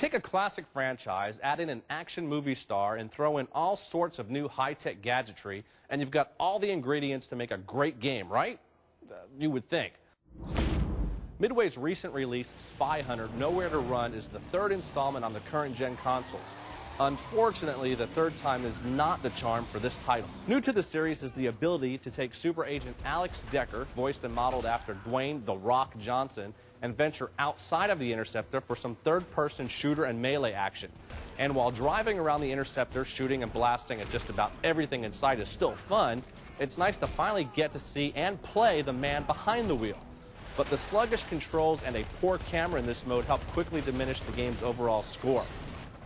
Take a classic franchise, add in an action movie star, and throw in all sorts of new high-tech gadgetry, and you've got all the ingredients to make a great game, right? You would think. Midway's recent release, Spyhunter Nowhere to Run, is the third installment on the current-gen consoles. Unfortunately, the third time is not the charm for this title. New to the series is the ability to take Super Agent Alex Decker, voiced and modeled after Dwayne "The Rock" Johnson, and venture outside of the Interceptor for some third-person shooter and melee action. And while driving around the Interceptor, shooting and blasting at just about everything in sight is still fun, it's nice to finally get to see and play the man behind the wheel. But the sluggish controls and a poor camera in this mode help quickly diminish the game's overall score.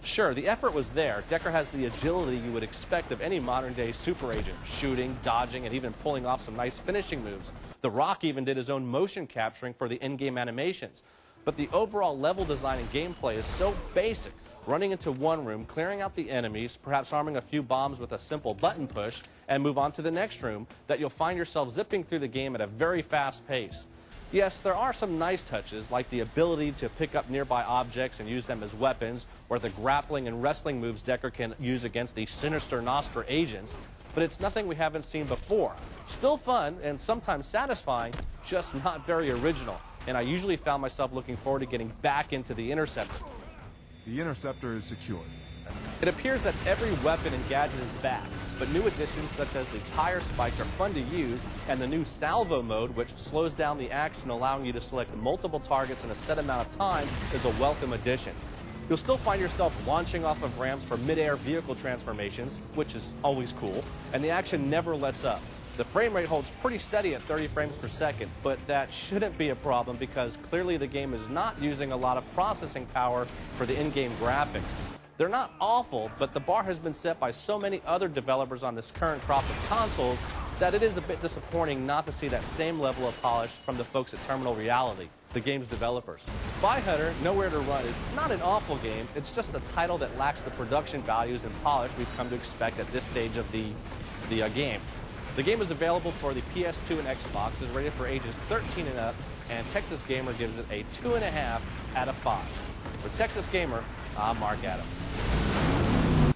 Sure, the effort was there. Decker has the agility you would expect of any modern-day super agent, shooting, dodging, and even pulling off some nice finishing moves. The Rock even did his own motion capturing for the in-game animations. But the overall level design and gameplay is so basic, running into one room, clearing out the enemies, perhaps arming a few bombs with a simple button push, and move on to the next room, that you'll find yourself zipping through the game at a very fast pace. Yes, there are some nice touches, like the ability to pick up nearby objects and use them as weapons, or the grappling and wrestling moves Decker can use against the sinister Nostra agents, but it's nothing we haven't seen before. Still fun and sometimes satisfying, just not very original, and I usually found myself looking forward to getting back into the Interceptor. The Interceptor is secured. It appears that every weapon and gadget is back, but new additions such as the tire spikes are fun to use, and the new salvo mode, which slows down the action, allowing you to select multiple targets in a set amount of time, is a welcome addition. You'll still find yourself launching off of ramps for mid-air vehicle transformations, which is always cool, and the action never lets up. The frame rate holds pretty steady at 30 frames per second, but that shouldn't be a problem because clearly the game is not using a lot of processing power for the in-game graphics. They're not awful, but the bar has been set by so many other developers on this current crop of consoles that it is a bit disappointing not to see that same level of polish from the folks at Terminal Reality, the game's developers. Spyhunter Nowhere to Run is not an awful game, it's just a title that lacks the production values and polish we've come to expect at this stage of the game. The game is available for the PS2 and Xbox, is rated for ages 13 and up, and Texas Gamer gives it a 2.5 out of 5. For Texas Gamer, I'm Mark Adams.